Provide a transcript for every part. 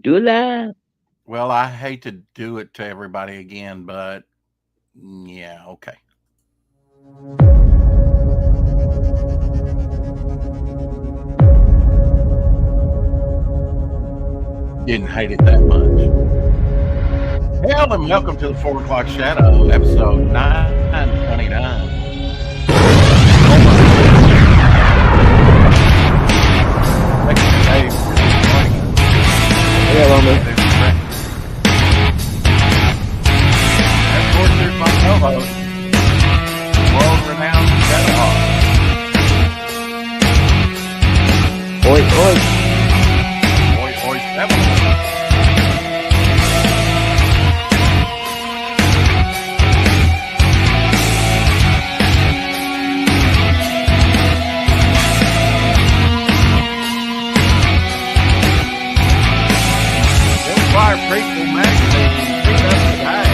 Do it live. Well, I hate to do it to everybody again, but yeah, okay. Didn't hate it that much. Hell, and welcome to the 4 o'clock shadow, episode 929. Thank you, Dave, for joining us. Yeah, Lomo. And of course, there's my co-host, world-renowned Shadow. Oi, oi. Oi, 7. Fire Prequel Magazine picked up today.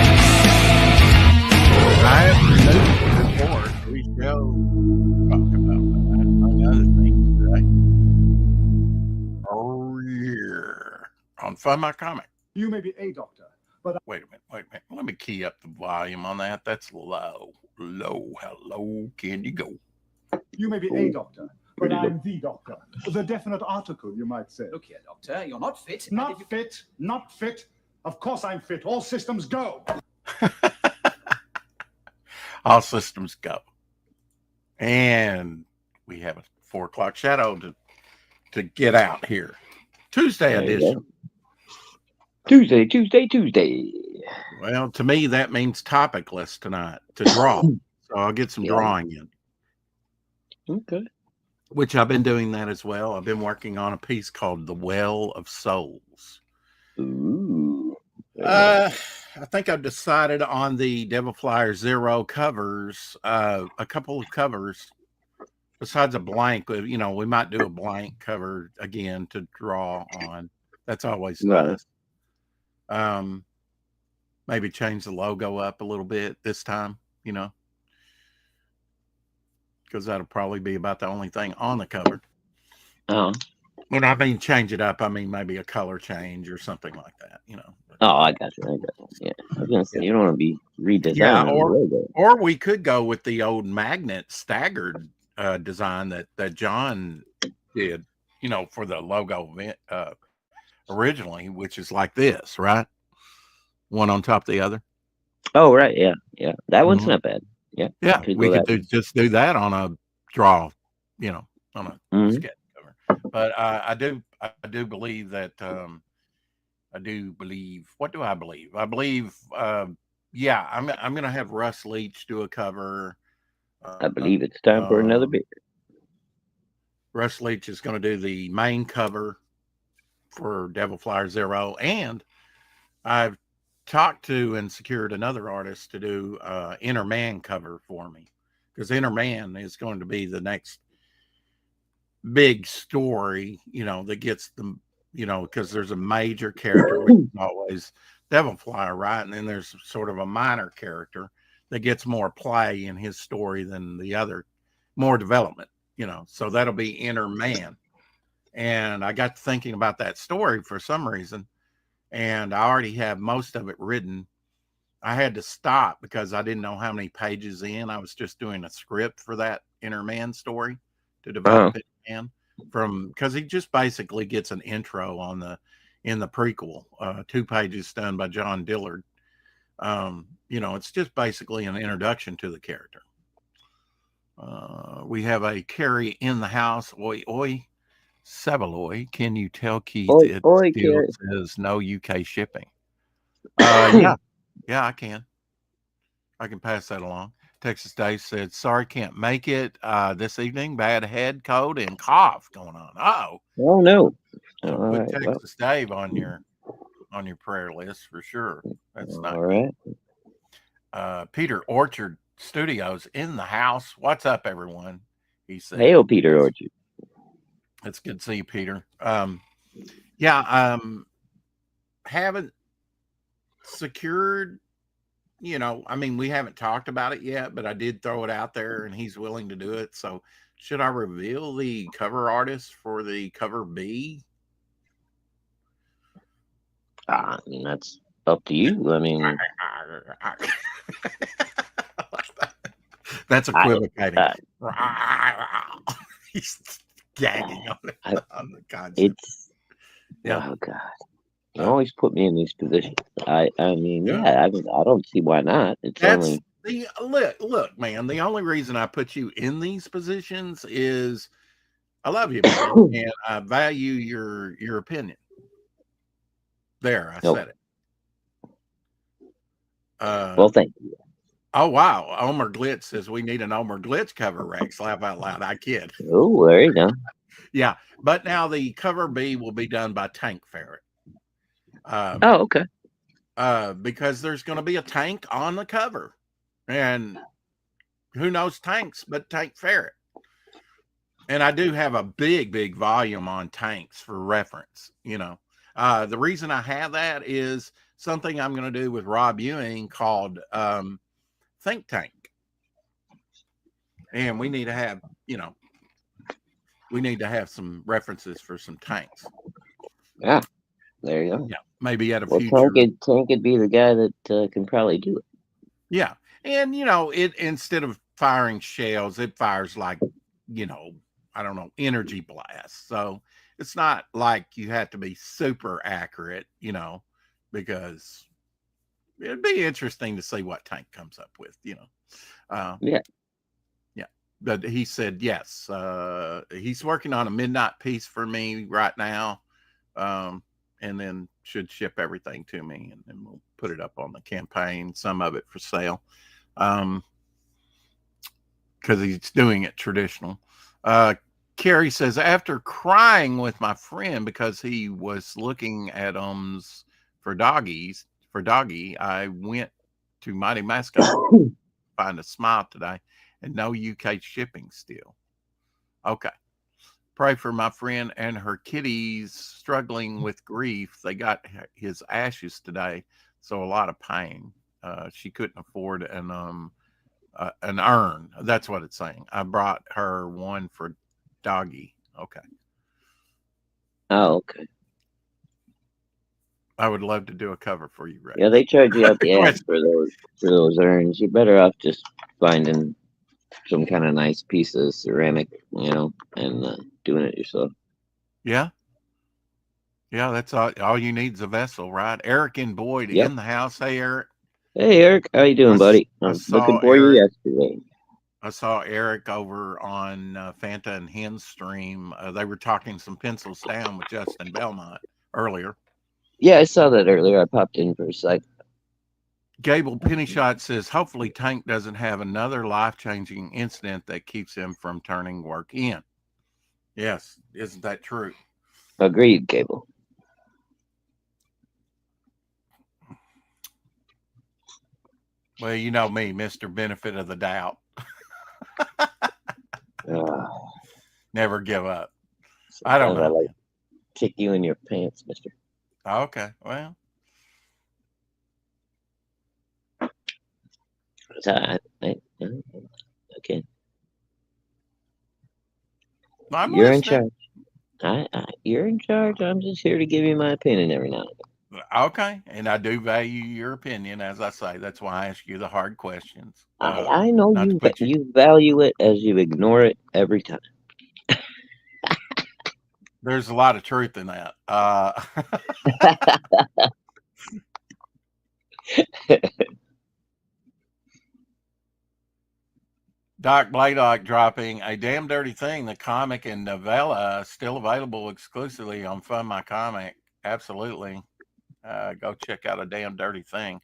I have news report. We shall talk about that among other things today. Oh yeah. On Fund My Comic. You may be a doctor, but Wait a minute. Let me key up the volume on that. That's low. Low. How low can you go? you may be a doctor, but I'm the doctor. The definite article, you might say. Look here, doctor, you're not fit. Not fit, not fit. Of course I'm fit. All systems go. All systems go. And we have a 4 o'clock shadow to get out here. Tuesday There you edition. go. Tuesday. Well, to me, that means topicless tonight to draw. So I'll get some Yeah. drawing in, Okay. which I've been doing that as well. I've been working on a piece called The Well of Souls. Ooh. I think I've decided on the Devil Flyer Zero covers, a couple of covers, besides a blank. We might do a blank cover again to draw on. That's always Right. nice. Maybe change the logo up a little bit this time, because that'll probably be about the only thing on the cover. Oh. When I mean change it up, I mean maybe a color change or something like that. Oh, I got you. Yeah. I was gonna say you don't want to be redesigning Yeah, the logo. or we could go with the old magnet staggered design that John did, for the logo originally, which is like this, right? One on top of the other. Oh, right. Yeah. That one's Mhm. not bad. Yeah. Yeah, Could we go could that just do that on a draw, on a Mhm. sketch cover. But I do believe that I do believe. What do I believe? I believe. Yeah, I'm gonna have Russ Leach do a cover. I believe it's time for another beer. Russ Leach is going to do the main cover for Devil Flyer Zero, and I've talked to and secured another artist to do Inner Man cover for me, because Inner Man is going to be the next big story, that gets them, because there's a major character, which is always Devil Flyer, right? And then there's sort of a minor character that gets more play in his story than the other, more development, so that'll be Inner Man. And I got thinking about that story for some reason, and I already have most of it written. I had to stop because I didn't know how many pages in. I was just doing a script for that Inner Man story to Uh-huh. develop it because he just basically gets an intro in the prequel, 2 pages done by John Dillard. It's just basically an introduction to the character. We have a Carrie in the house. Oi, oi. Savaloy, can you tell Keith Oi, it oi, still Carrie. says no UK shipping? Yeah, I can. I can pass that along. Texas Dave said, sorry, can't make it this evening. Bad head, cold, and cough going on. Oh, Oh no. so All put right. Well, Texas Dave on your prayer list for sure. That's not all good. right. Peter Orchard Studios in the house. What's up, everyone? He said. Hail, Peter Orchard. It's good to see you, Peter. Yeah, haven't secured, we haven't talked about it yet, but I did throw it out there and he's willing to do it. So should I reveal the cover artist for the cover B? I mean, that's up to you. I mean, That's I, equivocating. I, He's gagging on I on the concept. it's Yeah. oh god, you Uh, always put me in these positions. I mean, Yeah. yeah, I don't see why not. It's That's only the look, man. The only reason I put you in these positions is I love you, man, and I value your opinion. There, I nope. said it. Well, thank you. Oh wow, Omer Glitz says we need an Omer Glitz cover, Rex. Laugh out loud. I kid. Oh, there you go. Yeah, but now the cover B will be done by Tank Ferret. Oh, okay. Because there's going to be a tank on the cover, and who knows tanks but Tank Ferret. And I do have a big volume on tanks for reference. The reason I have that is something I'm going to do with Rob Ewing called Think Tank, and we need to have some references for some tanks. Yeah, there you go. Yeah, maybe at a Well, future. Tank could be the guy that can probably do it. Yeah, and it instead of firing shells, it fires like I don't know, energy blast. So it's not like you have to be super accurate, because it'd be interesting to see what Tank comes up with, Yeah. Yeah. But he said yes. He's working on a midnight piece for me right now, and then should ship everything to me, and then we'll put it up on the campaign. Some of it for sale, because he's doing it traditional. Carrie says, after crying with my friend because he was looking at for doggy, I went to Mighty Mascot to find a smile today, and no UK shipping still. Okay. Pray for my friend and her kitties struggling with grief. They got his ashes today, so a lot of pain. She couldn't afford an urn. That's what it's saying. I brought her one for doggy. Okay. Oh, okay. I would love to do a cover for you, Ray. Yeah, they charge you out the ass for those urns. You're better off just finding some kind of nice piece of ceramic, and doing it yourself. Yeah. Yeah, that's all you need is a vessel, right? Eric and Boyd Yep. in the house. Hey, Eric. Hey, Eric, how you doing, buddy? I'm looking for you yesterday. I saw Eric over on Fanta and Hen stream. They were talking some pencils down with Justin Belmont earlier. Yeah, I saw that earlier. I popped in for a sec. Gable Pennyshot says, hopefully Tank doesn't have another life-changing incident that keeps him from turning work in. Yes, isn't that true? Agreed, Gable. Well, you know me, Mr. Benefit of the Doubt. Never give up. I don't know. I like kick you in your pants, mister. Okay, well. Okay. You're in charge. You're in charge. I'm just here to give you my opinion every now and then. Okay, and I do value your opinion, as I say. That's why I ask you the hard questions. I know you value it as you ignore it every time. There's a lot of truth in that. Doc Blaydock dropping A Damn Dirty Thing, the comic and novella, still available exclusively on Fund My Comic. Absolutely. Go check out A Damn Dirty Thing.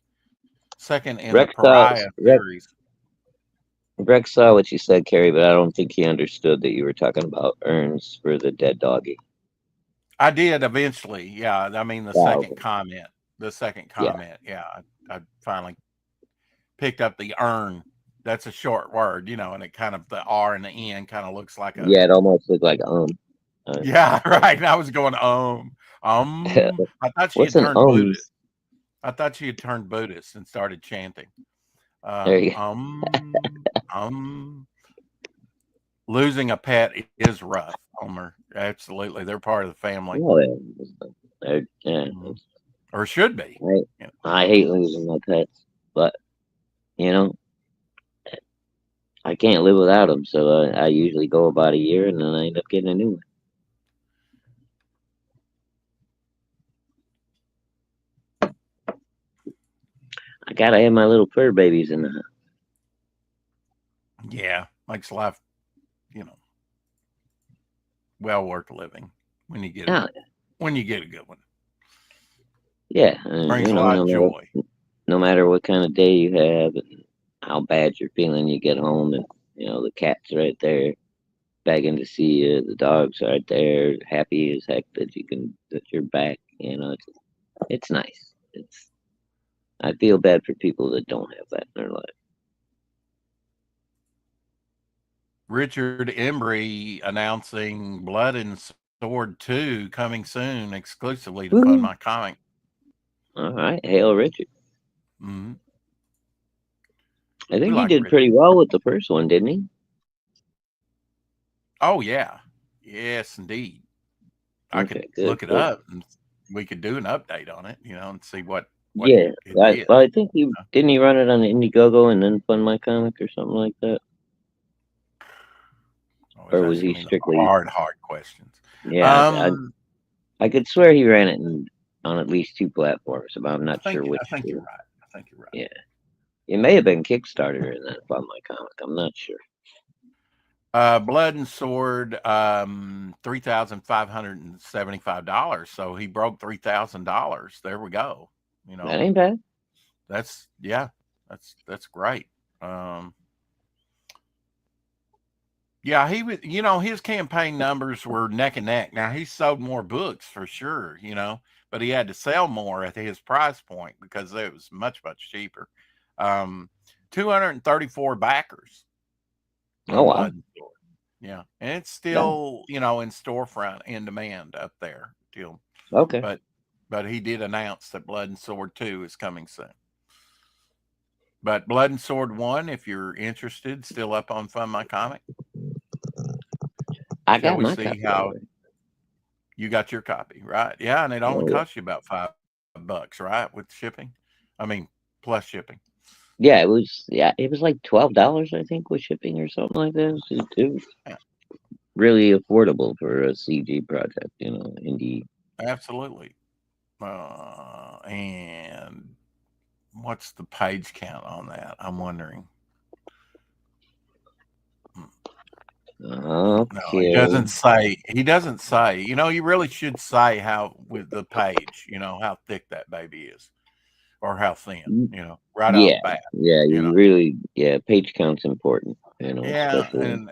Second in the Pariah series. Rex saw what you said, Carrie, but I don't think he understood that you were talking about urns for the dead doggy. I did eventually. Yeah. I mean, the second comment. Yeah. I finally picked up the urn. That's a short word, and it kind of, the R and the N kind of looks like a. Yeah, it almost looked like Yeah, right. And I was going, I thought she had turned Buddhist. I thought she had turned Buddhist and started chanting. There you go. Losing a pet is rough, Homer. Absolutely. They're part of the family. Oh, yeah. or should be. Right? You know? I hate losing my pets, but you know, I can't live without them. So I usually go about a year, and then I end up getting a new one. I gotta have my little fur babies in the house. Yeah, makes life, well worth living when you get Oh, when you get a good one. yeah, Brings you a know, lot of joy. no matter what kind of day you have and how bad you're feeling, you get home and the cat's right there begging to see you. The dog's right there, happy as heck that you're back. It's nice. I feel bad for people that don't have that in their life. Richard Embry announcing Blood and Sword 2 coming soon exclusively to Fund My Comic. All right, hail Richard. Mm-hmm. I think he did pretty well with the first one, didn't he? Oh yeah, yes indeed. I could look it up, and we could do an update on it, and see what. Yeah, I think didn't he run it on Indiegogo and then Fund My Comic or something like that. Or was he strictly hard questions? Yeah, I could swear he ran it on at least 2 platforms, but I'm not sure which. I think you're right. Yeah, it may have been Kickstarter and then Fund My Comic. I'm not sure. Blood and Sword, $3,575. So he broke $3,000. There we go. That ain't bad. That's great. Yeah, he was, his campaign numbers were neck and neck. Now he sold more books for sure, but he had to sell more at his price point because it was much, much cheaper. 234 backers. Oh, wow. Yeah. And it's still, in storefront in demand up there still. Okay. But he did announce that Blood and Sword 2 is coming soon. But Blood and Sword 1, if you're interested, still up on Fund My Comic. I got my copy. How you got your copy, right? Yeah, and it only cost you about $5, right? With shipping. I mean, plus shipping. Yeah, it was like $12, I think, with shipping or something like that. It was really affordable for a CG project, indie. Absolutely. And what's the page count on that? I'm wondering. Okay. No, he doesn't say. You really should say how with the page, how thick that baby is, or how thin, right off the bat. Yeah, really, page count's important, Yeah, especially. and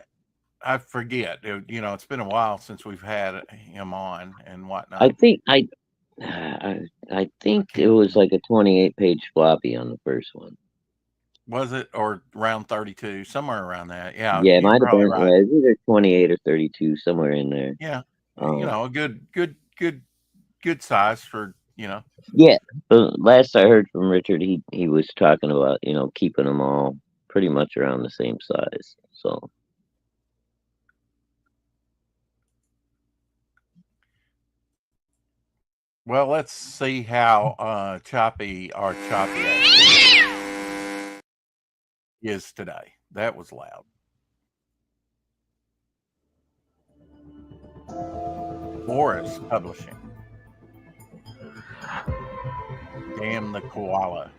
I forget, it's been a while since we've had him on and whatnot. I think it was like a 28-page floppy on the first one. Was it, or around 32, somewhere around that? Yeah, it might have been. Right. Yeah, it's either 28 or 32, somewhere in there. Yeah, a good size for Yeah, but last I heard from Richard, he was talking about keeping them all pretty much around the same size. So. Well, let's see how choppy is today. That was loud. Boris Publishing. Damn the koala.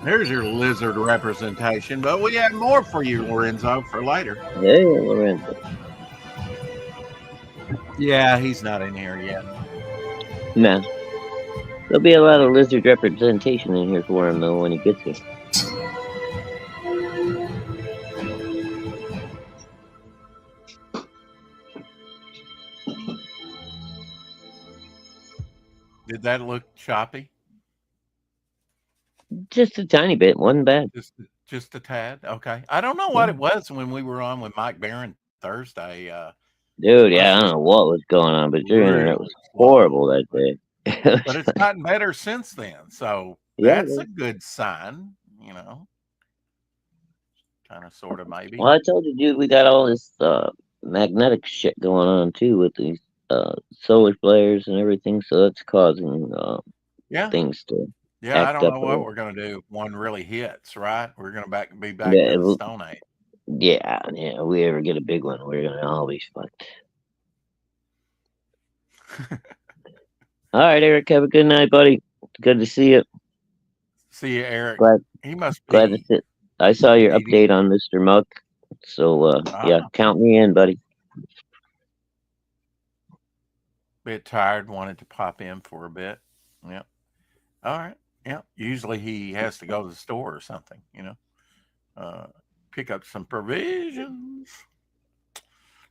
There's your lizard representation, but we have more for you, Lorenzo, for later. Hey, Lorenzo. Yeah, he's not in here yet. No. There'll be a lot of lizard representation in here for him, though, when he gets here. Did that look choppy? Just a tiny bit. Wasn't bad. Just a tad. Okay. I don't know what it was when we were on with Mike Barron Thursday. Dude, I don't know what was going on, but your internet was horrible that day. But it's gotten better since then. So that's a good sign, kind of, sort of, maybe. Well, I told you, dude, we got all this magnetic shit going on too with these solar flares and everything, so that's causing Yeah. things to Yeah, I act don't up. know what we're going to do if one really hits, right? We're going to be back Yeah, to the Stone Age. yeah. We ever get a big one, we're gonna all be fucked. All right, Eric. Have a good night, buddy. Good to see you. See you, Eric. Glad He must to be sit. I saw your 80. update on Mr. Muck, so yeah, count me in, buddy. Bit tired, wanted to pop in for a bit. Yep. All right. Yep. Usually he has to go to the store or something, pick up some provisions.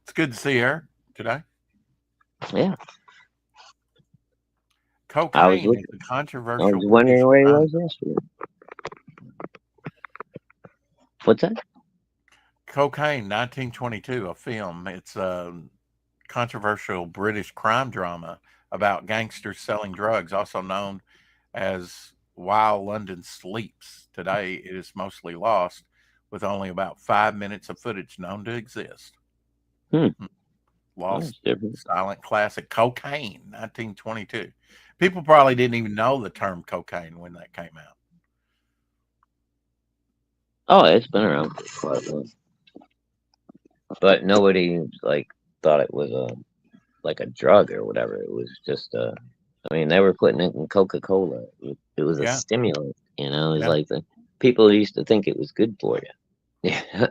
It's good to see her today. Yeah. Cocaine is a controversial. I was wondering where he was yesterday. What's that? Cocaine, 1922, a film. It's a controversial British crime drama about gangsters selling drugs, also known as While London Sleeps. Today, it is mostly lost, with only about 5 minutes of footage known to exist. Lost silent classic. Cocaine, 1922. People probably didn't even know the term cocaine when that came out. Oh, it's been around for quite a while, but nobody thought it was like a drug or whatever. It was just I mean, they were putting it in Coca-Cola. It was a stimulant, It was like the people used to think it was good for you. Yeah.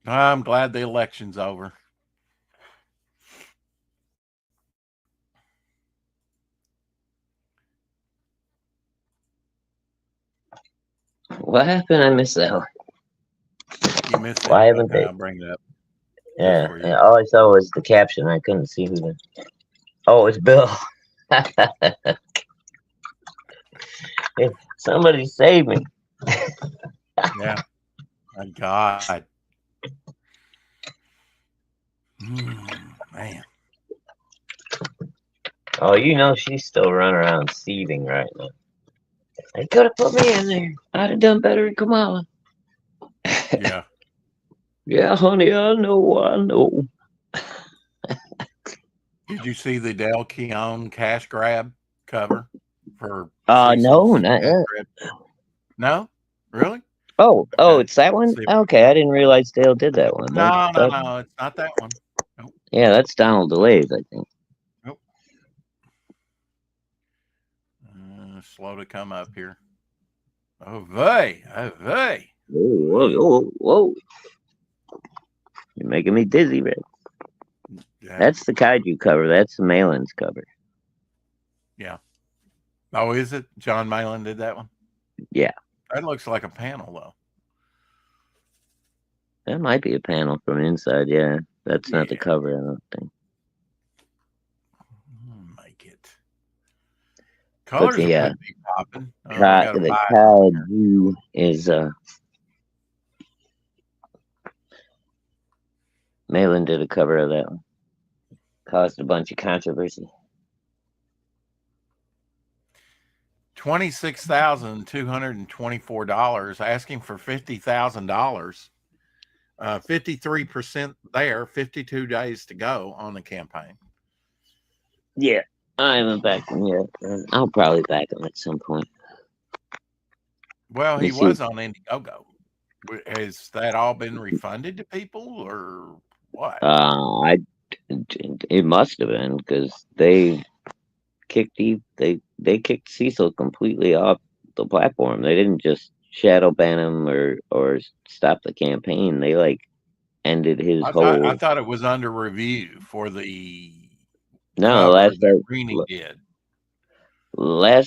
I'm glad the election's over. What happened? I missed that one. You missed it. Why haven't they? I'll bring it up. Yeah, all I saw was the caption. I couldn't see who the. Oh, it's Bill. Somebody save me. Yeah. My God. Man. Oh, she's still running around seething right now. They could have put me in there. I'd have done better in Kamala. Yeah. Yeah, honey, I know. Did you see the Del Keown cash grab cover for? No, not yet. No, really? Oh, it's that one. Okay, I didn't realize Dale did that one. No, it's not that one. Nope. Yeah, that's Donald DeLays, I think. Nope. Slow to come up here. Oh, vey. Whoa. You're making me dizzy, Red. Yeah. That's the Kaiju cover. That's the Malin's cover. Yeah. Oh, is it? John Malin did that one? Yeah. That looks like a panel, though. That might be a panel from inside, yeah. That's not the cover, I don't think. Make it. Colors would be popping. The Kaiju is Malin did a cover of that one. Caused a bunch of controversy. $26,224, asking for $50,000. 53% there, 52 days to go on the campaign. Yeah, I haven't backed him yet. I'll probably back him at some point. Well, he was on Indiegogo. Has that all been refunded to people or what? It must have been because they kicked Cecil completely off the platform. They didn't just shadow ban him or stop the campaign. They ended his whole. I thought it was under review for the. No, last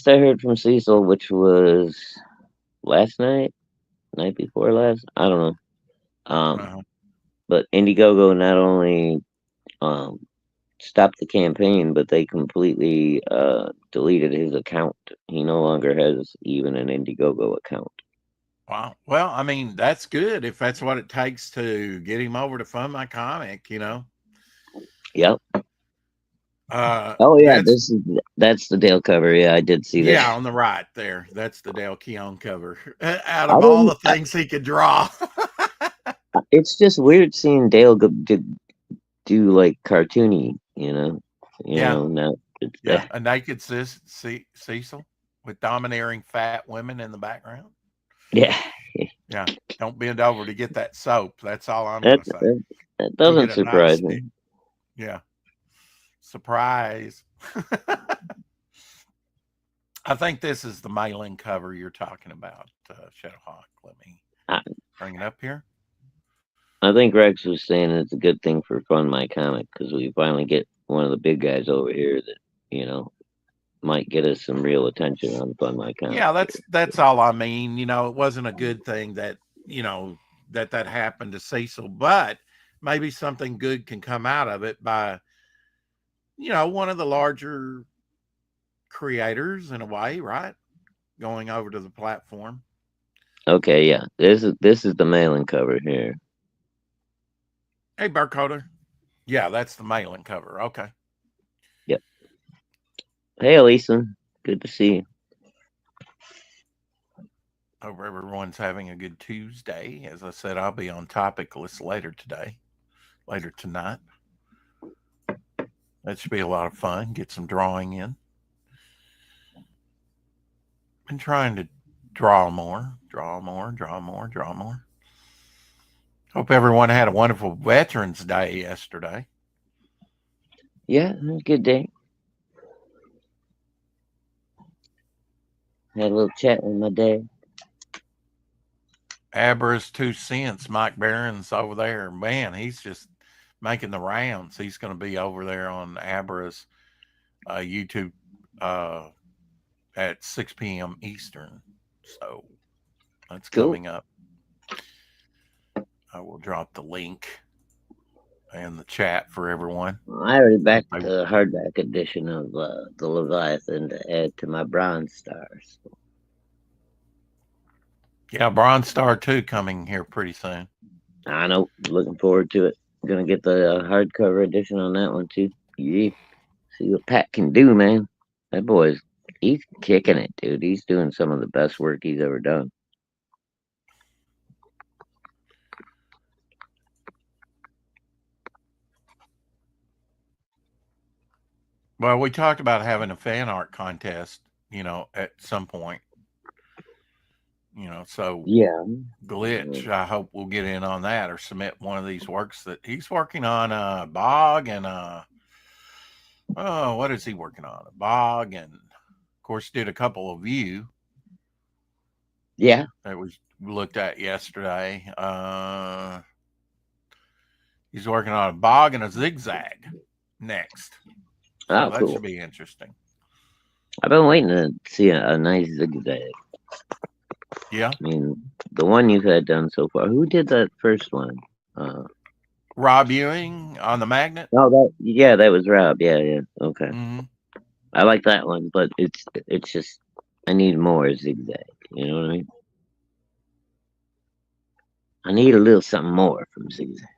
I heard from Cecil, which was last night before last. I don't know. But Indiegogo not only stopped the campaign, but they completely deleted his account. He no longer has even an Indiegogo account. Wow. Well, I mean, that's good if that's what it takes to get him over to fund my comic, Yep. Oh yeah, That's that's the Dale cover. Yeah, I did see that. on the right there. That's the Dale Keown cover. Out I of all didn't. the things he could draw. It's just weird seeing Dale do like cartoony. Yeah. Now it's Yeah. A naked Cecil with domineering fat women in the background. yeah. Yeah. Don't bend over to get that soap. That's all I'm That going to say. that, that Go doesn't get a surprise me. nightstick. Yeah. Surprise. I think this is the mailing cover you're talking about, Shadowhawk. Let me I, bring it up here. I think Rex was saying it's a good thing for Fun My Comic because we finally get one of the big guys over here that might get us some real attention on Fun My Comic. Yeah, that's all I mean. It wasn't a good thing that that happened to Cecil, but maybe something good can come out of it by one of the larger creators in a way, right? Going over to the platform. Okay, yeah. This is the mailing cover here. Hey, Barcoder. Yeah, that's the mailing cover. Okay. Yep. Hey, Elisa. Good to see you. Hope everyone's having a good Tuesday. As I said, I'll be on Topicless later tonight. That should be a lot of fun. Get some drawing in. Been trying to draw more. Hope everyone had a wonderful Veterans Day yesterday. Yeah, it was a good day. Had a little chat with my dad. Abra's 2 cents. Mike Barron's over there. Man, he's just making the rounds. He's going to be over there on Abra's YouTube at 6 p.m. Eastern. So that's Cool. coming up. I will drop the link in the chat for everyone. I already backed the hardback edition of the Leviathan to add to my Bronze Stars. Yeah, Bronze Star 2 coming here pretty soon. I know. Looking forward to it. Gonna get the hardcover edition on that one too. Yeah. See what Pat can do, man. That he's kicking it, dude. He's doing some of the best work he's ever done. Well, we talked about having a fan art contest, at some point. So yeah, Glitch, I hope we'll get in on that or submit one of these works that he's working on. Bog and what is he working on? A Bog, and of course did a couple of you. Yeah, that we looked at yesterday. He's working on a Bog and a Zigzag next. So that should be interesting. I've been waiting to see a nice Zigzag. Yeah. I mean, the one you've had done so far. Who did that first one? Rob Ewing on the Magnet. Oh, that was Rob. Yeah. Okay. Mm-hmm. I like that one, but it's just I need more Zigzag. You know what I mean? I need a little something more from Zigzag.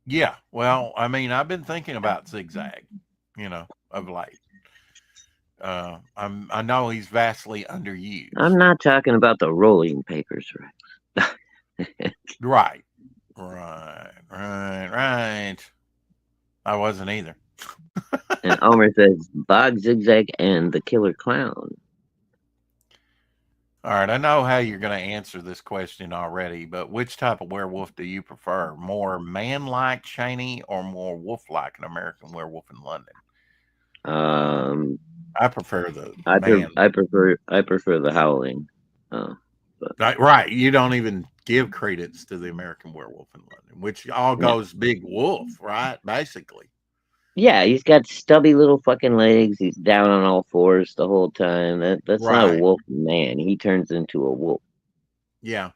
Yeah, well, I mean, I've been thinking about Zigzag, of late. I know he's vastly underused. I'm not talking about the rolling papers, right. Right. I wasn't either. And Omer says Bog, Zigzag, and the Killer Clown. All right, I know how you're going to answer this question already, but which type of werewolf do you prefer? More man-like Cheney or more wolf-like an American Werewolf in London? I prefer the man. I prefer the Howling. Right, you don't even give credence to the American Werewolf in London, which all goes big wolf, right? Basically. Yeah, he's got stubby little fucking legs. He's down on all fours the whole time. That's not a wolf man. He turns into a wolf. Yeah.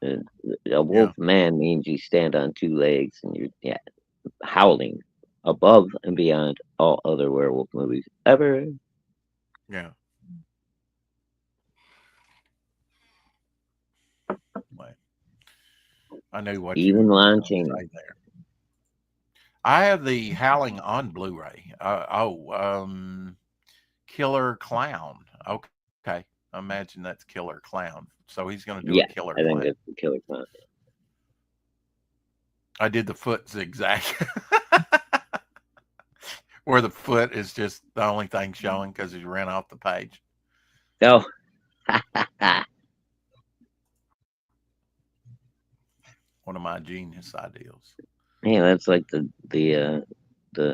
A wolf man means you stand on two legs and you're howling above and beyond all other werewolf movies ever. Yeah. I knew what even you were launching say there. I have the Howling on Blu-ray. Killer Clown. Okay. I imagine that's Killer Clown. So he's going to do a Yeah, Killer I think Clown. that's the Killer Clown. I did the foot zigzag. Where the foot is just the only thing showing because he ran off the page. Oh, One of my genius ideals. yeah, that's like the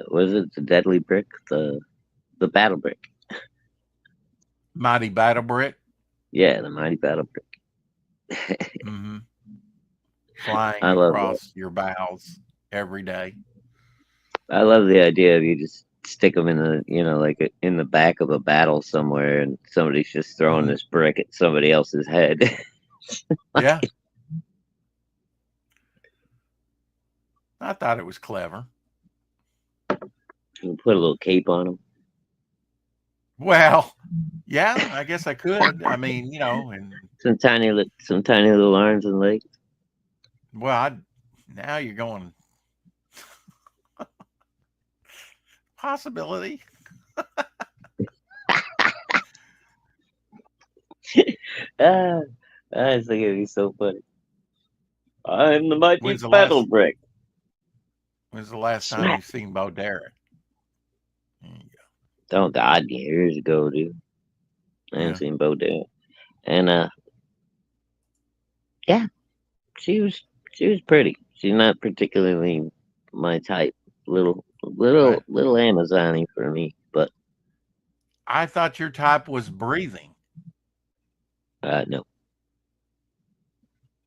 what is it? The Deadly Brick, the Battle Brick. Mighty Battle Brick. Yeah, the Mighty Battle Brick. Mm-hmm. Flying I love that. across your bows every day. I love the idea of you just stick them in the, like in the back of a battle somewhere, and somebody's just throwing Mhm. this brick at somebody else's head. Yeah. I thought it was clever. You put a little cape on them. Well, yeah, I guess I could. I mean, and Some tiny little arms and legs. well, now you're going possibility. Ah, I just think it'd be so funny. I'm the Mighty When's the Battle last Brick. when's the last time Smack. you've seen Bo Derek? There you Oh God, years ago, dude. I Yeah. ain't seen Bo Derek. And yeah, she was pretty. She's not particularly my type. Little Amazon-y for me, but I thought your type was breathing. no.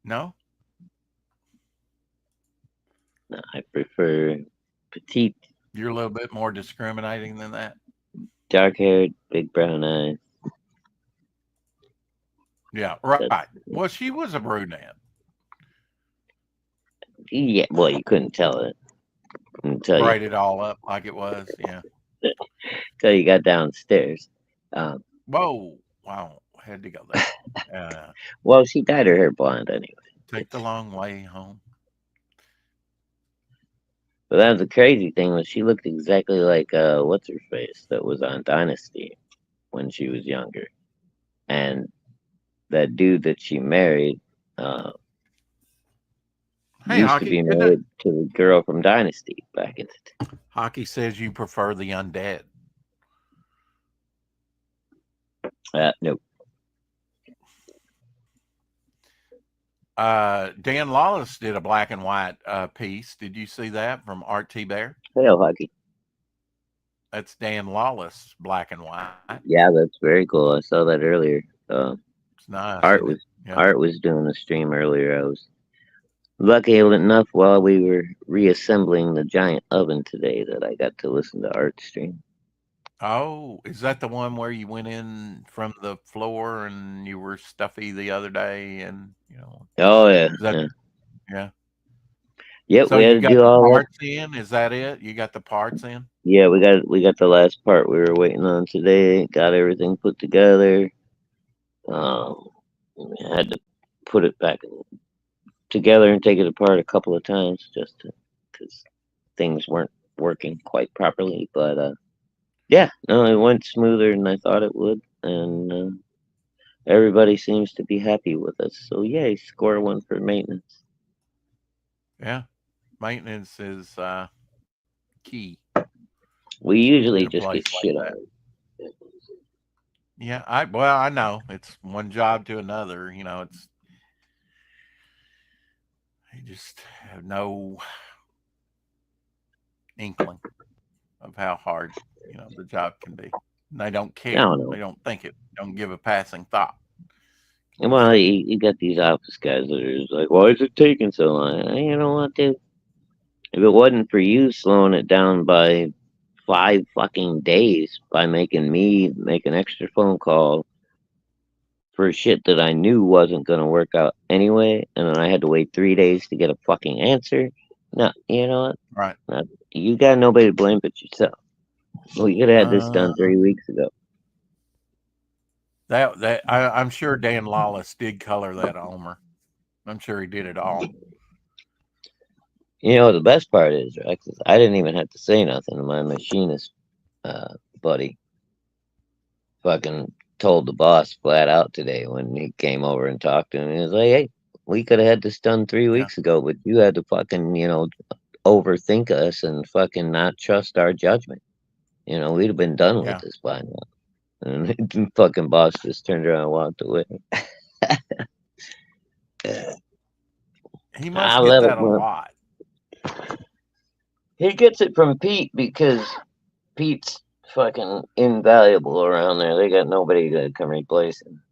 No? No, I prefer petite, You're a little bit more discriminating than that. dark-haired, big brown eyes. Yeah, right. Well, she was a brunette. Yeah, well, you couldn't tell it until Braid it all up like it was. Yeah. you got downstairs. Whoa. Wow. Had to go there. Well, she dyed her hair blonde anyway. Take the long way home. But that was the crazy thing, was she looked exactly like what's her face that was on Dynasty when she was younger, and that dude that she married Hey, used to be married to the girl from Dynasty back in the day. Hockey says you prefer the undead. Nope. Dan Lawless did a black and white piece. Did you see that from Art T. Bear? Hell, Hockey. That's Dan Lawless, black and white. Yeah, that's very cool. I saw that earlier. It's nice. Art was doing a stream earlier. I was lucky enough while we were reassembling the giant oven today that I got to listen to Art stream. Oh, is that the one where you went in from the floor and you were stuffy the other day? And Oh yeah, yeah. Yep, So we had you to got do the all that. parts in? Is that it? You got the parts in? Yeah, we got the last part we were waiting on today. Got everything put together. We had to put it back together and take it apart a couple of times just because things weren't working quite properly. But yeah, no, it went smoother than I thought it would, and everybody seems to be happy with us. So yay, score one for maintenance. Yeah, maintenance is key. We usually in a just place get like shit that. on. Yeah, I know it's one job to another. It's you just have no inkling of how hard the job can be. And they don't care. They don't think it. Don't give a passing thought. Well, you got these office guys that are just like, why is it taking so long? You know what, dude? If it wasn't for you slowing it down by 5 fucking days by making me make an extra phone call for shit that I knew wasn't going to work out anyway, and then I had to wait 3 days to get a fucking answer. No, you know what? Right. No, you got nobody to blame but yourself. Well, you could have had this done 3 weeks ago. I'm sure Dan Lawless did color that Homer. I'm sure he did it all. You know, the best part is, right? 'Cause I didn't even have to say nothing to my machinist buddy. Fucking told the boss flat out today when he came over and talked to him. He was like, "Hey, we could have had this done 3 weeks ago, but you had to fucking, overthink us and fucking not trust our judgment. We'd have been done with Yeah. this by now." And the fucking boss just turned around and walked away. He I must get love it, that a man. lot. He gets it from Pete because Pete's fucking invaluable around there. They got nobody that can replace him.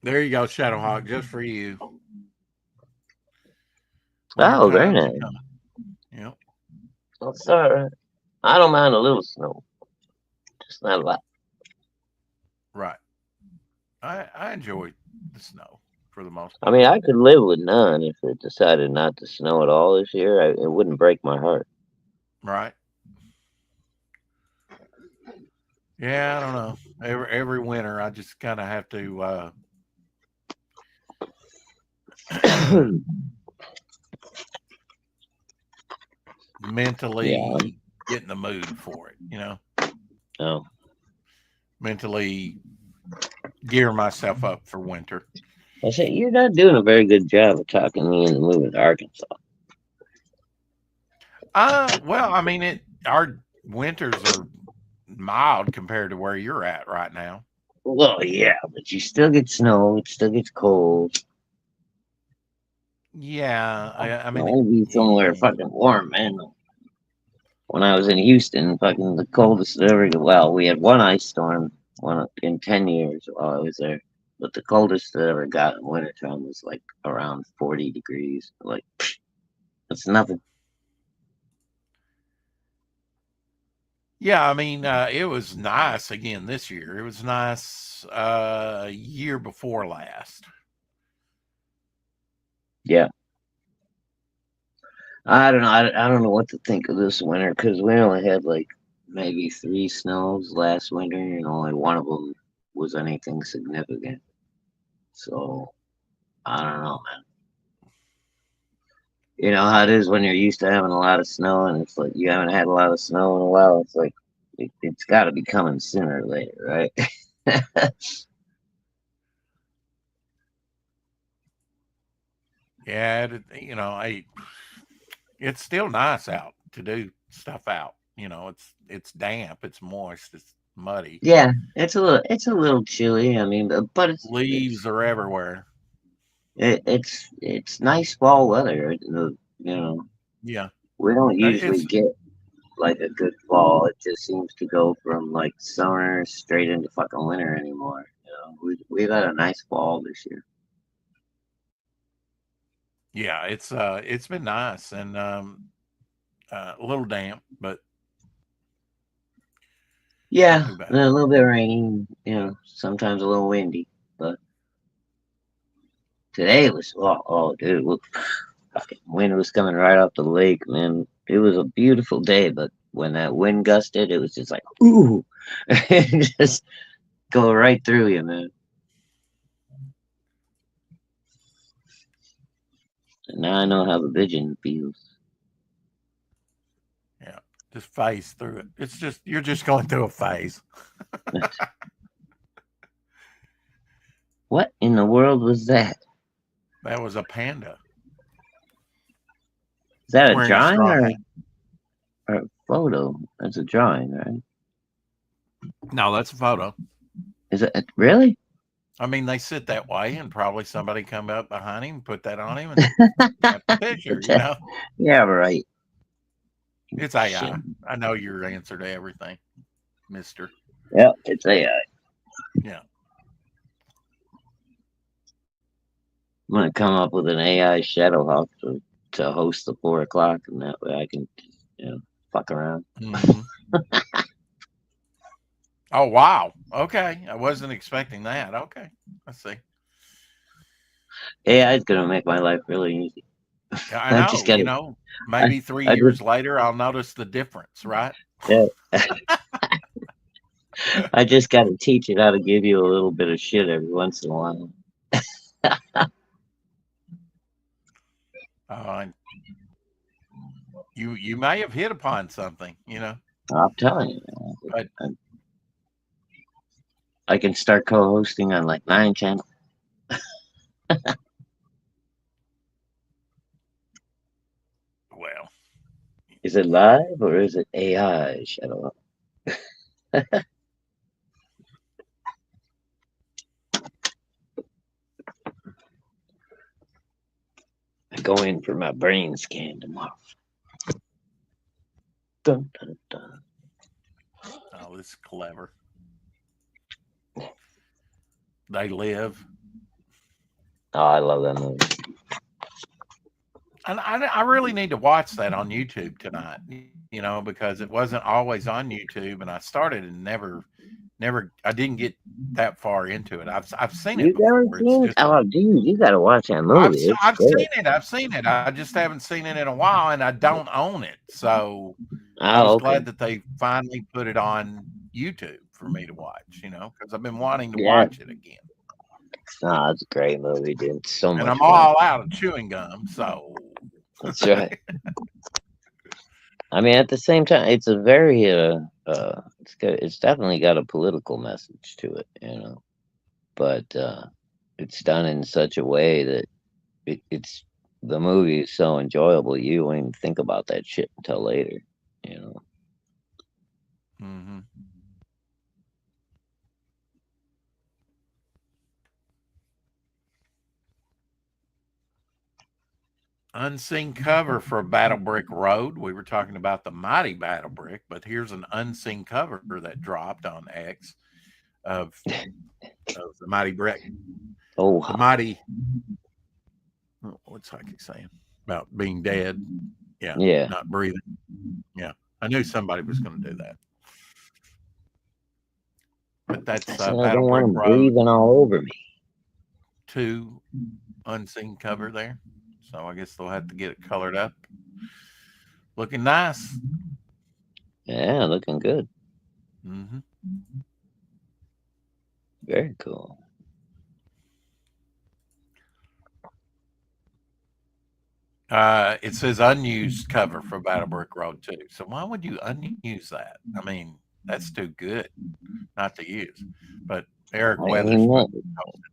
There you go, Shadowhawk, just for you. Oh, very Wintertime's nice. coming. Yep. That's all right. I don't mind a little snow, just not a lot. Right. I enjoy the snow for the most I part. mean, I could live with none if it decided not to snow at all this year. It wouldn't break my heart. Right. Yeah, I don't know. Every winter, I just kind of have to mentally get in the mood for it. Oh, Mentally gear myself up for winter. I said you're not doing a very good job of talking me into moving to Arkansas. Well, I mean, our winters are mild compared to where you're at right now. Well, yeah, but you still get snow. It still gets cold. Yeah, I I mean, want to be somewhere fucking warm, man. When I was in Houston, fucking the coldest ever. Well, we had one ice storm in 10 years while I was there, but the coldest that ever got in wintertime was like around 40 degrees. Like, that's nothing. yeah, I mean, it was nice again this year. It was nice year before last. Yeah. I don't know. I don't know what to think of this winter because we only had like maybe 3 snows last winter, and only one of them was anything significant. So I don't know, man. You know how it is when you're used to having a lot of snow, and it's like you haven't had a lot of snow in a while. It's like it's got to be coming sooner or later, right? Yeah, it's still nice out to do stuff out. It's damp, it's moist, it's muddy. Yeah, it's a little chilly. I mean, but Leaves are everywhere. it's nice fall weather. Yeah, We don't usually it's get like a good fall. It just seems to go from like summer straight into fucking winter anymore. We've had a nice fall this year. yeah, it's been nice and a little damp, but Yeah, not too and bad. a little bit rainy. Sometimes a little windy. But today was dude, fucking wind was coming right off the lake, man. It was a beautiful day, but when that wind gusted, it was just like ooh, it just go right through you, man. And now I know how the vision feels. Yeah, just phase through it. It's just you're just going through a phase. What in the world was that? That was a panda Is that a wearing a drawing straw or hat. a photo? That's a drawing, right? No, that's a photo. Is it really? I mean, they sit that way, and probably somebody come up behind him, put that on him, and got the picture. Yeah, right. It's Shit. AI. I know your answer to everything, Mister. Yep, it's AI. Yeah. I'm gonna come up with an AI Shadowhawk to host the 4 o'clock, and that way I can, fuck around. Mm-hmm. Oh wow. Okay, I wasn't expecting that. Okay, I see. AI is gonna make my life really easy. Yeah, I I just know. gotta, Maybe 3 I years just, later, I'll notice the difference. Right? yeah, I just gotta teach it how to give you a little bit of shit every once in a while. Uh, you may have hit upon something, you know. I'm telling you, But I can start co-hosting on like 9 channels. well, Is it live or is it AI? Shut up. I go in for my brain scan tomorrow. Dun, dun, dun. oh, this is clever. They Live. Oh, I love that movie. And I really need to watch that on YouTube tonight, you know, because it wasn't always on YouTube, and I started and never, I didn't get that far into it. I've seen it You never before. It's seen it? just Oh, dude, you got to watch that movie. It's I've good. seen it. I've seen it. I just haven't seen it in a while, and I don't own it. So I Oh, was okay. glad that they finally put it on YouTube for me to watch, you know, because I've been wanting to Yeah. watch it again. Oh, it's a great movie, dude. It's so much And I'm fun. all out of chewing gum, so That's right. I mean, at the same time, it's a very it's definitely got a political message to it, you know. But it's done in such a way that it's the movie is so enjoyable you won't even think about that shit until later, you know. mhm. Unseen cover for Battle Brick Road. We were talking about the mighty Battle Brick, but here's an unseen cover that dropped on X of the mighty brick. Oh, The mighty, what's Hockey saying about being dead? Yeah, yeah. not breathing. Yeah, I knew somebody was going to do that. But that's I said I Battle don't want Brick them Road breathing all over me. 2 unseen cover there. So I guess they'll have to get it colored up. Looking nice. Yeah, looking good. Mm-hmm. Very cool. It says unused cover for Battle Brick Road 2. So why would you unuse that? I mean, that's too good not to use. But Eric He Weathers must, posted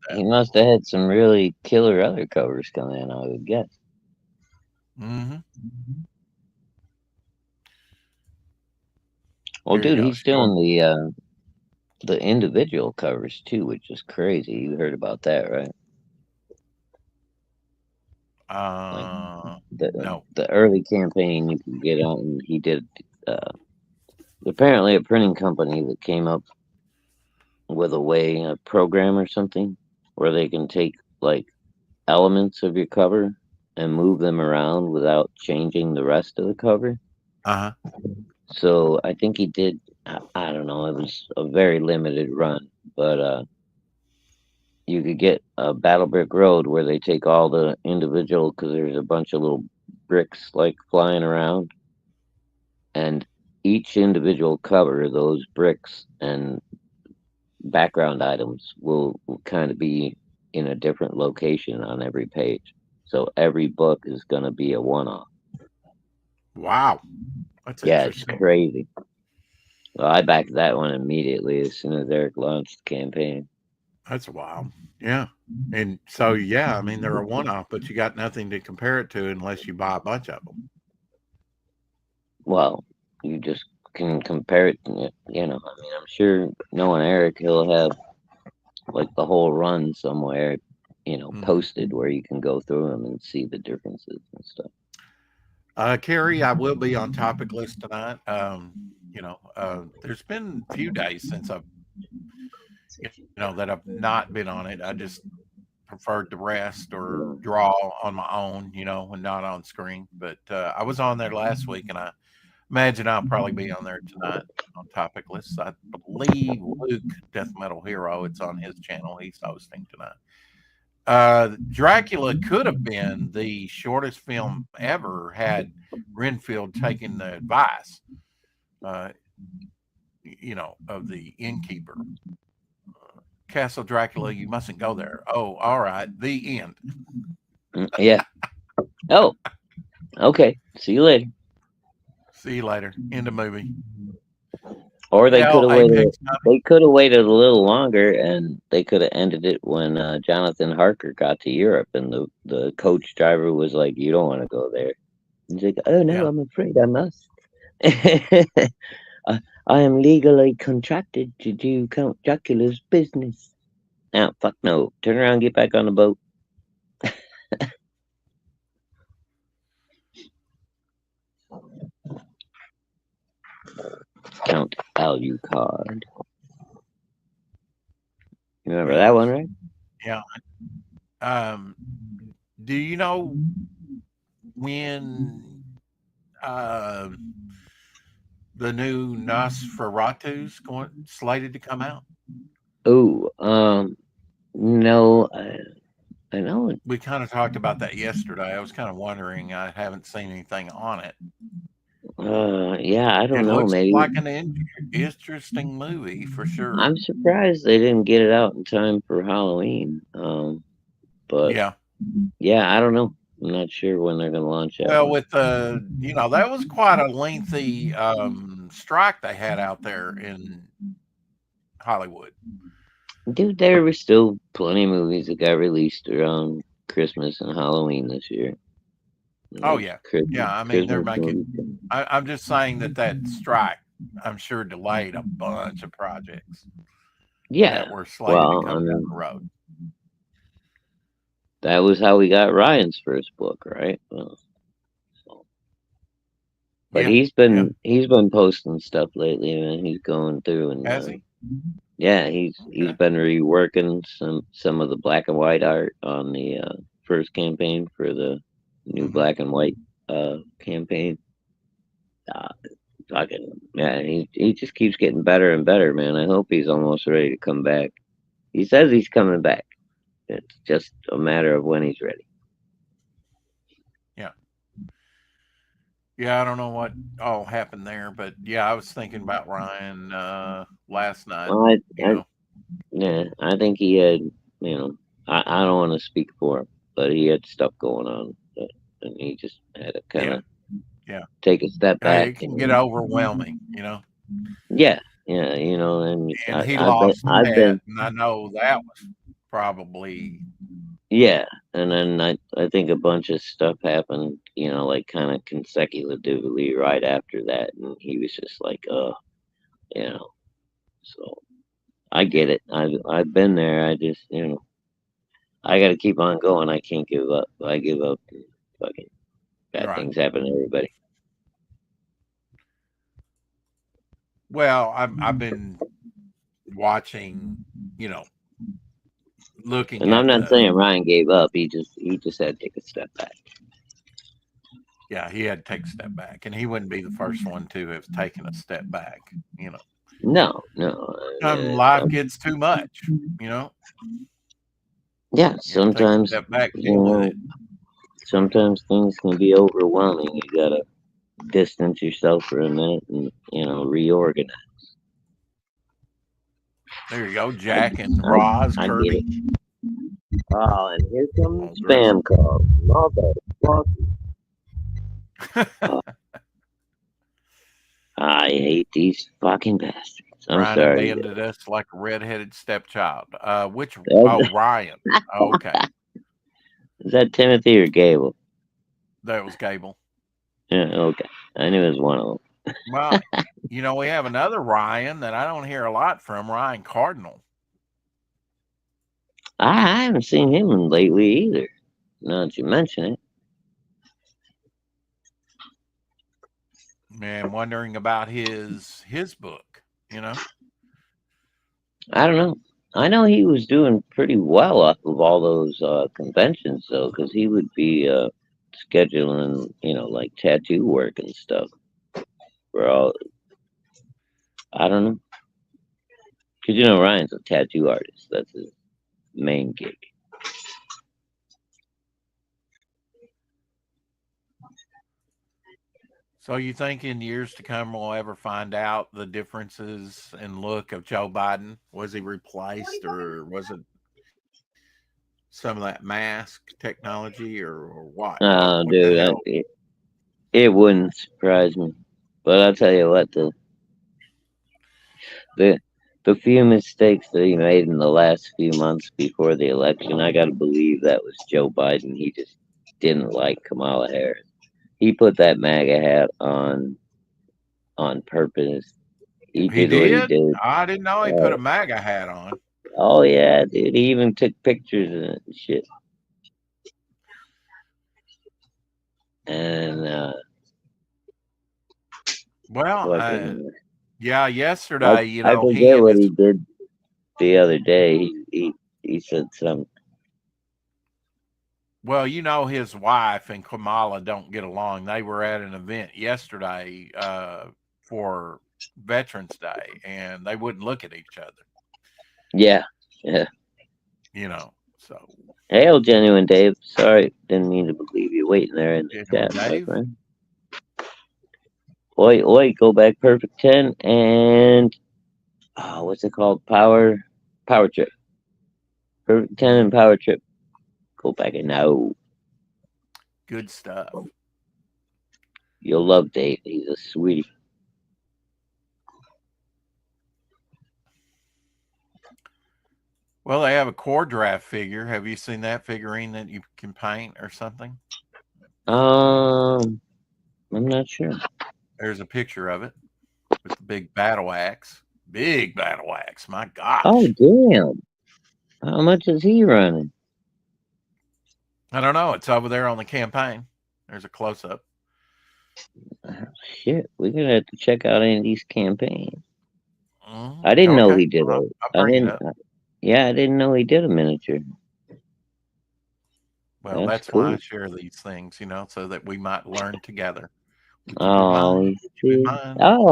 that. he must have had some really killer other covers come in, I would guess. Mm-hmm. Well, Here you dude, go. he's doing the individual covers too, which is crazy. You heard about that, right? Like No. the early campaign you could get on. And he did apparently a printing company that came up with a program or something where they can take like elements of your cover and move them around without changing the rest of the cover. Uh-huh. So I think he did. I don't know. It was a very limited run, but you could get a Battle Brick Road where they take all the individual, because there's a bunch of little bricks like flying around, and each individual cover, those bricks and background items will kind of be in a different location on every page. So every book is going to be a one-off. Wow. That's Yeah, it's interesting. crazy. Well, I backed that one immediately as soon as Eric launched the campaign. That's wild. Yeah. And so, yeah, I mean, they're a one-off, but you got nothing to compare it to unless you buy a bunch of them. Well, you just can compare it, you know. I mean, I'm sure knowing Eric, he'll have like the whole run somewhere, you know, posted where you can go through them and see the differences and stuff. Carrie, I will be on topic list tonight. You know, there's been a few days since I've, you know, that I've not been on it. I just preferred to rest or draw on my own, you know, and not on screen. But I was on there last week, and I imagine I'll probably be on there tonight on topic lists. I believe Luke, Death Metal Hero, it's on his channel. He's hosting tonight. Dracula could have been the shortest film ever had Renfield taken the advice, you know, of the innkeeper. Castle Dracula, you mustn't go there. Oh, all right. The end. Yeah. Oh, okay. See you later. See you later. End of movie. Or they could Hell, have waited. Apex. They could have waited a little longer, and they could have ended it when Jonathan Harker got to Europe, and the coach driver was like, "You don't want to go there." He's like, "Oh no, Yeah. I'm afraid I must. I am legally contracted to do Count Dracula's business." Now, fuck no. Turn around, get back on the boat. Count Alucard. You remember that one, right? Yeah. Do you know when the new Nosferatu's slated to come out? Oh, no, I know. We kind of talked about that yesterday. I was kind of wondering. I haven't seen anything on it. Yeah, I don't It know. looks Maybe like an interesting movie for sure. I'm surprised they didn't get it out in time for Halloween. But Yeah. I don't know. I'm not sure when they're gonna launch that Well, one. with that was quite a lengthy strike they had out there in Hollywood. Dude, there were still plenty of movies that got released around Christmas and Halloween this year. Oh yeah, Christmas, yeah. I mean, they're Christmas making. movies. I'm just saying that strike, I'm sure, delayed a bunch of projects Yeah, that were slated to well, I come down mean, the road. that was how we got Ryan's first book, right? Well, so. But Yeah, he's been posting stuff lately, man. He's going through and has he? yeah, he's Okay. been reworking some of the black and white art on the first campaign for the new black and white campaign. Fucking yeah, he just keeps getting better and better, man. I hope he's almost ready to come back. He says he's coming back. It's just a matter of when he's ready. Yeah. Yeah, I don't know what all happened there, but yeah, I was thinking about Ryan last night. Well, You know, I think he had, I don't want to speak for him, but he had stuff going on, and he just had to kind of take a step back. It can get overwhelming, Yeah, and And he I've been, lost that, and I know that was probably yeah, and then I think a bunch of stuff happened, like kind of consecutively right after that, and he was just like, so I get it. I've been there. I just, I got to keep on going. I can't give up. If I give up, fucking bad things happen to everybody. Well, I've been watching, looking And I'm at not saying Ryan gave up. He just had to take a step back. Yeah, he had to take a step back, and he wouldn't be the first one to have taken a step back. No. Life gets too much. Yeah, sometimes step back, deal with it. Sometimes things can be overwhelming. You gotta distance yourself for a minute and reorganize. There you go, Jack and Roz Kirby. Oh, and here comes the spam call. I hate these fucking bastards. I'm Ryan sorry. abandoned us like a redheaded stepchild. Ryan. Oh, okay. Is that Timothy or Gable? That was Gable. Yeah, okay. I knew it was one of them. Well, we have another Ryan that I don't hear a lot from, Ryan Cardinal. I haven't seen him lately either. Now that you mention it. Man, wondering about his book, I don't know. I know he was doing pretty well off of all those conventions, though, because he would be scheduling, like tattoo work and stuff. For all, I don't know. Because, Ryan's a tattoo artist. That's his main gig. So you think in years to come we'll ever find out the differences in look of Joe Biden? Was he replaced, or was it some of that mask technology, or what? Dude, it wouldn't surprise me. But I'll tell you what, the the few mistakes that he made in the last few months before the election, I got to believe that was Joe Biden. He just didn't like Kamala Harris. He put that MAGA hat on purpose. He He did what he did? did. I didn't know he put a MAGA hat on. Oh yeah, dude. He even took pictures and shit. And Well, fucking, yeah, yesterday, I he forget and what his he did the other day. He said something. well, his wife and Kamala don't get along. They were at an event yesterday for Veterans Day, and they wouldn't look at each other. Yeah. So Hail, genuine Dave. Sorry, didn't mean to believe you waiting there in the Genuine chat, my Dave? friend. Oi, go back perfect 10 and what's it called? Power trip. Perfect 10 and power trip. Go back and now. good stuff. You'll love Dave. He's a sweetie. Well, they have a core draft figure. Have you seen that figurine that you can paint or something? I'm not sure. There's a picture of it with the big battle axe. Big battle axe. My gosh. Oh damn! How much is he running? I don't know. It's over there on the campaign. There's a close up. Shit, we're gonna have to check out any of these campaigns. Mm-hmm. I didn't know Okay. he did Well, it. I'll bring it up. Yeah, I didn't know he did a miniature. Well, that's cool. why I share these things, so that we might learn together. Oh,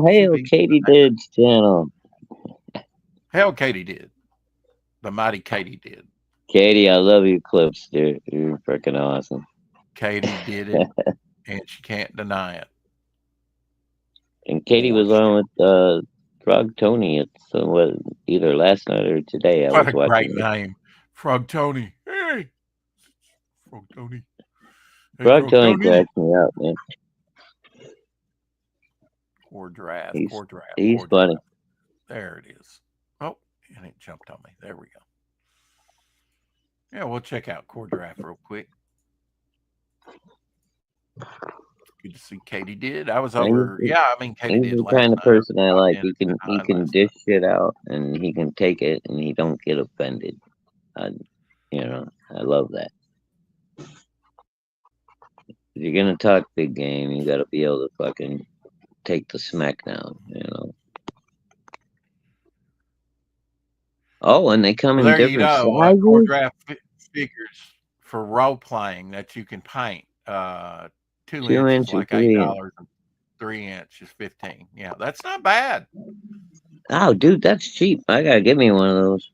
hail Katie's channel. Hell, Katie did. The mighty Katie did. Katie, I love your clips, dude. You're freaking awesome. Katie did it, and she can't deny it. And Katie was on with Frog Tony. It's either last night or today. What was a watching great it. name, Frog Tony. Hey, Frog Tony. Hey, Frog Tony cracks me up, man. Core draft. He's funny. There it is. Oh, and it jumped on me. There we go. Yeah, we'll check out core draft real quick. Good to see Katie did. I was over. Katie did. He's the kind of person I like. He can dish shit out, and he can take it, and he don't get offended. I love that. If you're gonna talk big game, you got to be able to fucking take the smackdown. Oh, and they come in different sizes. Core draft figures for role playing that you can paint. 2 inches, like $8, and 3 inches, 15. Yeah, that's not bad. Oh, dude, that's cheap. I gotta get me one of those.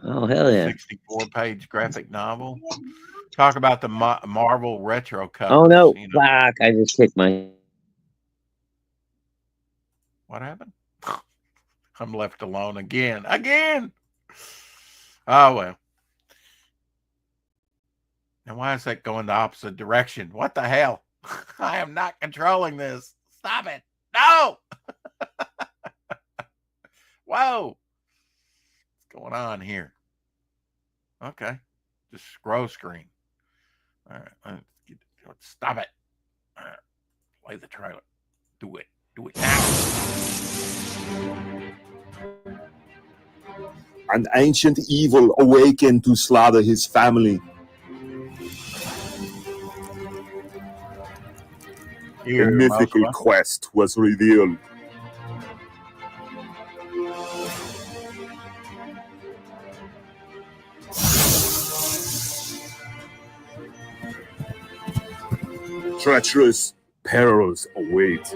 Oh hell yeah! 64-page graphic novel. Talk about the Marvel retro covers. Oh no! Fuck! I just kicked my. What happened? I'm left alone again. Oh well. Now, why is that going the opposite direction? What the hell? I am not controlling this. Stop it. No! Whoa. What's going on here? Okay. Just scroll screen. All right. Stop it. All right. Play the trailer. Do it. Do it now. An ancient evil awakened to slaughter his family. A mythical quest was revealed. Treacherous perils await.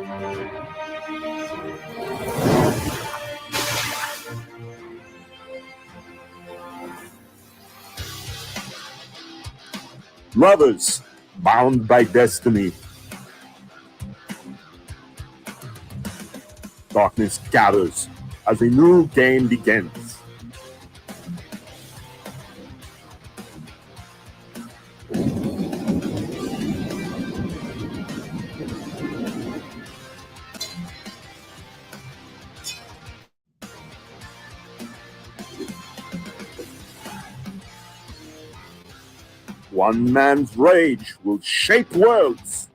Lovers bound by destiny. Darkness gathers as a new game begins. One man's rage will shape worlds.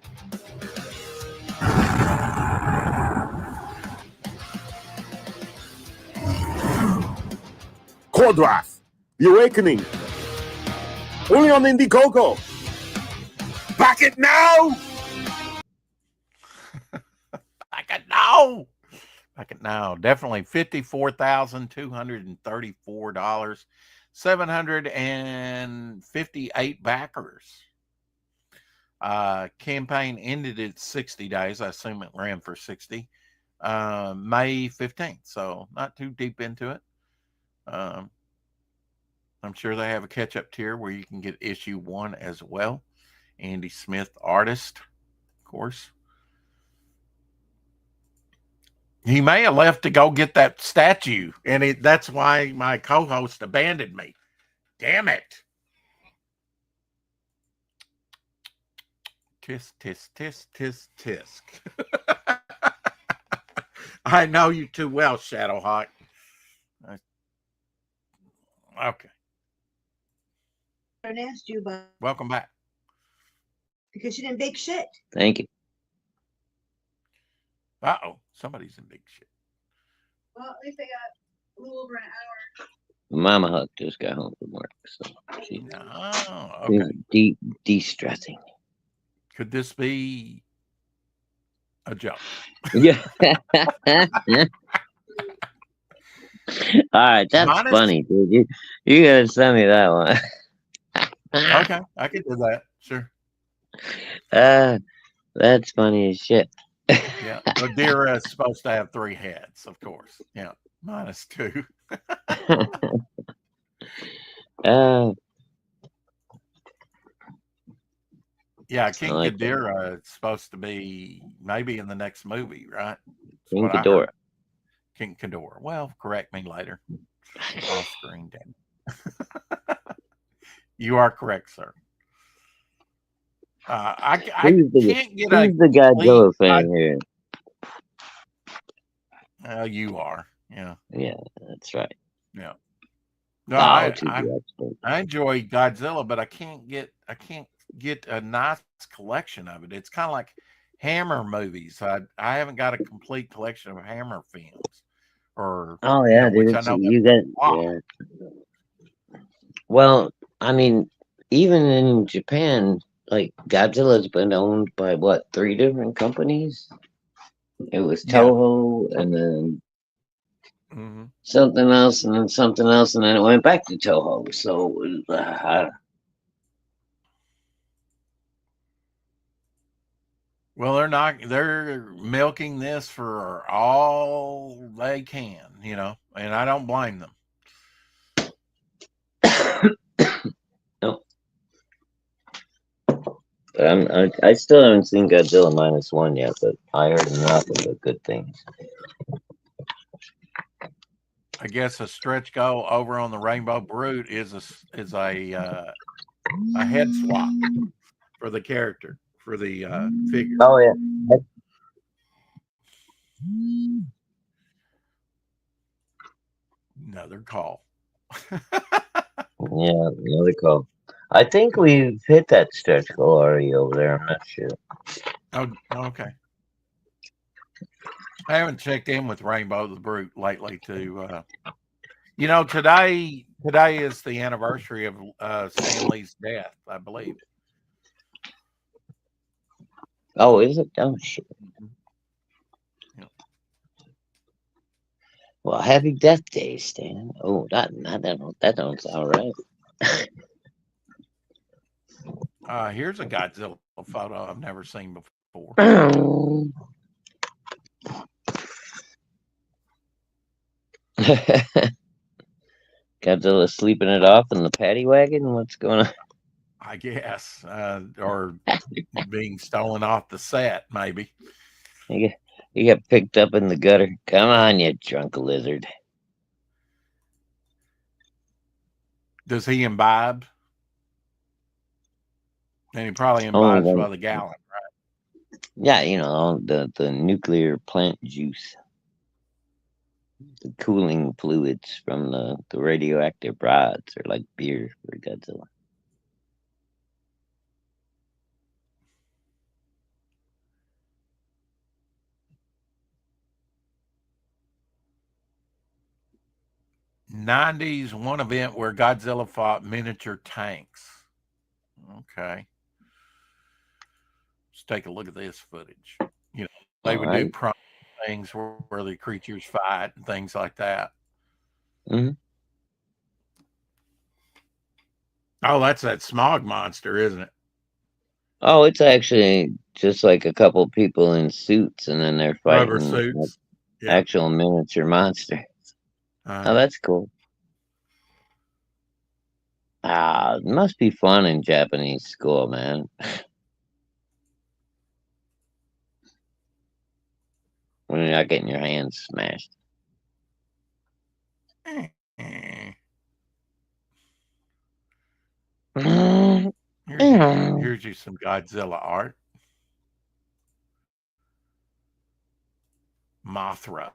Kordrath, The Awakening. Only on Indiegogo. Back it now! Back it now. Definitely $54,234. 758 backers. Campaign ended at 60 days. I assume it ran for 60. May 15th. So not too deep into it. I'm sure they have a catch-up tier where you can get issue 1 as well. Andy Smith, artist, of course. He may have left to go get that statue, and that's why my co-host abandoned me. Damn it. Tisk, tisk, tisk, tisk, tisk. I know you too well, Shadowhawk. Okay. I asked you about Welcome back. because you didn't bake shit. Thank you. Uh-oh. Somebody's in big shit. Well, at least I got a little over an hour. Mama Huck just got home from work, so she's Oh, okay. de-stressing. Could this be a joke? Yeah. All right, that's Minus- funny, dude. You gotta send me that one. Okay, I could do that. Sure. That's funny as shit. Yeah. Madeira is supposed to have 3 heads, of course. Yeah. -2. Yeah, King like Ghidorah is supposed to be maybe in the next movie, right? That's King what I heard. Ghidorah. King Ghidorah. Well, correct me later. Off screen, damn. You are correct, sir. I can't get Who's the Godzilla fan here? You are. Yeah. Yeah, that's right. Yeah. No, Oh, I enjoy Godzilla, but I can't get a nice collection of it. It's kind of like Hammer movies. I haven't got a complete collection of Hammer films. Or oh yeah, dude. which I know You got yeah. Well, I mean, even in Japan, like Godzilla's been owned by what, 3 different companies? It was Toho, and then something else, and then something else, and then it went back to Toho. So it was, well, they're milking this for all they can, and I don't blame them. no. But I still haven't seen Godzilla -1 yet, but I heard nothing but good things. I guess a stretch goal over on the Rainbow Brute is a head swap for the character, for the figure. Oh yeah. Another call. Yeah, another call. I think we've hit that stretch goal already over there. I'm not sure. Oh, okay. I haven't checked in with Rainbow the Brute lately to today is the anniversary of Stan Lee's death, I believe. Oh, is it? Oh shit. Yeah. Well, happy Death Day, Stan. Oh, that don't sound right. Here's a Godzilla photo I've never seen before. Godzilla sleeping it off in the paddy wagon? What's going on? I guess, or being stolen off the set, maybe. You got picked up in the gutter. Come on, you drunk lizard. Does he imbibe? And he probably imbibes by the gallon, right? Yeah, the nuclear plant juice. The cooling fluids from the radioactive rods are like beer for Godzilla. 90s, one event where Godzilla fought miniature tanks. Okay. Let's take a look at this footage. You know, they would do Alright. things where the creatures fight and things like that. Mhm. Oh, that's that smog monster, isn't it? Oh, it's actually just like a couple people in suits, and then they're Rubber fighting like suits. Yeah. actual miniature monsters. Oh, that's cool. It must be fun in Japanese school, man. When you're not getting your hands smashed. Here's you some Godzilla art. Mothra.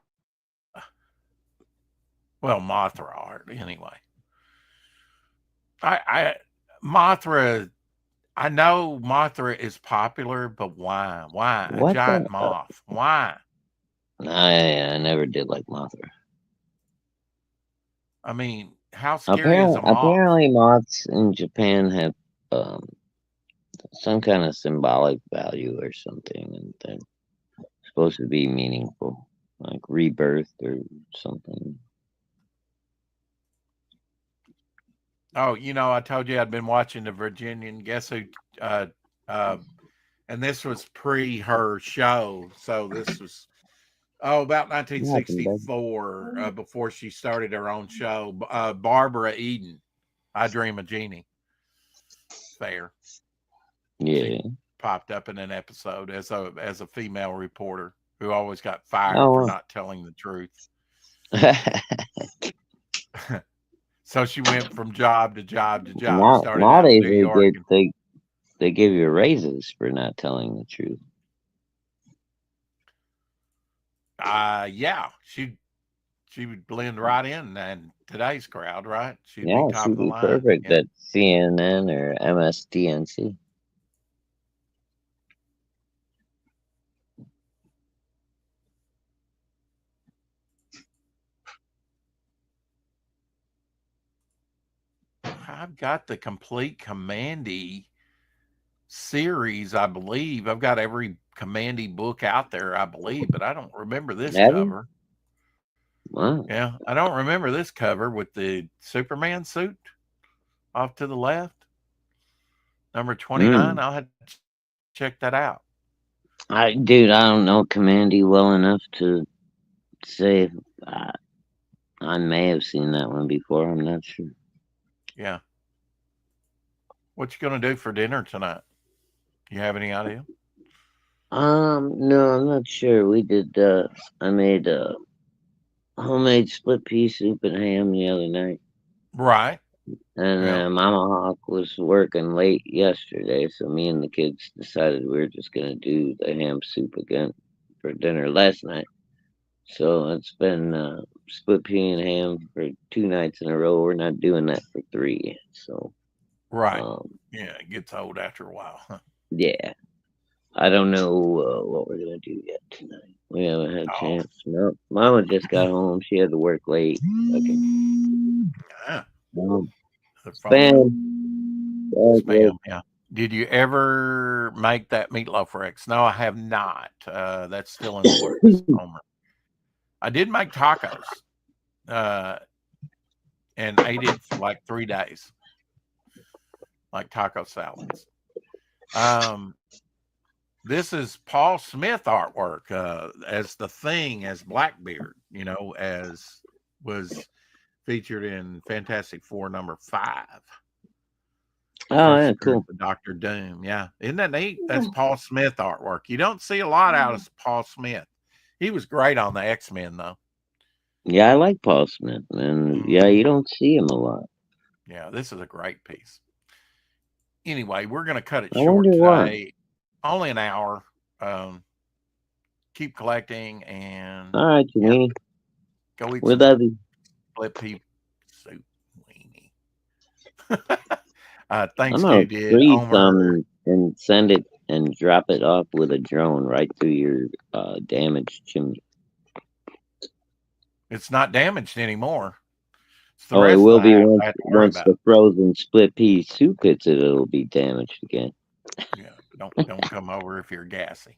Well, Mothra art anyway. Mothra. I know Mothra is popular, but why? Why a What giant the? moth? Why? I never did like Mothra. I mean, how scary is a moth? Apparently, moths in Japan have some kind of symbolic value or something, and they're supposed to be meaningful, like rebirth or something. Oh, you know, I told you I'd been watching The Virginian. Guess who? And this was pre her show, so this was about 1964, before she started her own show. Barbara Eden, I Dream of Jeannie. Fair. Yeah. She popped up in an episode as a female reporter who always got fired Oh, for wow. not telling the truth. So she went from job to job to job. Started out in Nowadays New York. they give you raises for not telling the truth. Yeah, she would blend right in today's crowd, right? She'd Yeah, be top she'd of the be line. perfect Yeah. at CNN or MSDNC. I've got the complete Commandy series, I believe. I've got every Commandy book out there, I believe, but I don't remember this Have you? cover. Wow. Yeah, I don't remember this cover with the Superman suit off to the left. Number 29. I'll have to check that out. Dude, I don't know Commandy well enough to say if, I may have seen that one before. I'm not sure. Yeah. What you gonna do for dinner tonight? You have any idea? No, I'm not sure. We did. I made homemade split pea soup and ham the other night, Right. and Yeah. Mama Hawk was working late yesterday, so me and the kids decided we were just gonna do the ham soup again for dinner last night. So it's been split pea and ham for 2 nights in a row. We're not doing that for 3. So, Right. Yeah, it gets old after a while. Huh? yeah. I don't know what we're gonna do yet tonight. We haven't had a chance. No, Mama just got home. She had to work late. Okay. Yeah. Spam. Spam. Yeah. Did you ever make that meatloaf Rex? No, I have not. That's still in the works, Homer. I did make tacos, and ate it for like 3 days, like taco salads. This is Paul Smith artwork, as the Thing, as Blackbeard, you know, as was featured in Fantastic Four #5. Oh, yeah, cool. Dr. Doom. Yeah. Isn't that neat? That's Paul Smith artwork. You don't see a lot out of Paul Smith. He was great on the X-Men, though. Yeah, I like Paul Smith, man. Yeah, you don't see him a lot. Yeah, this is a great piece. Anyway, we're going to cut it I short wonder why. today. Only an hour. Keep collecting and All right, you weenie. go eat We some love you. split pea soup, weenie. Thanks, I'm gonna Q-Did, freeze Homer. some and send it and drop it off with a drone right through your damaged chimney. It's not damaged anymore. It's the Oh, it rest of will the be half I once have to worry once about. the frozen split pea soup hits it, it'll be damaged again. Yeah, don't come over if you're gassy.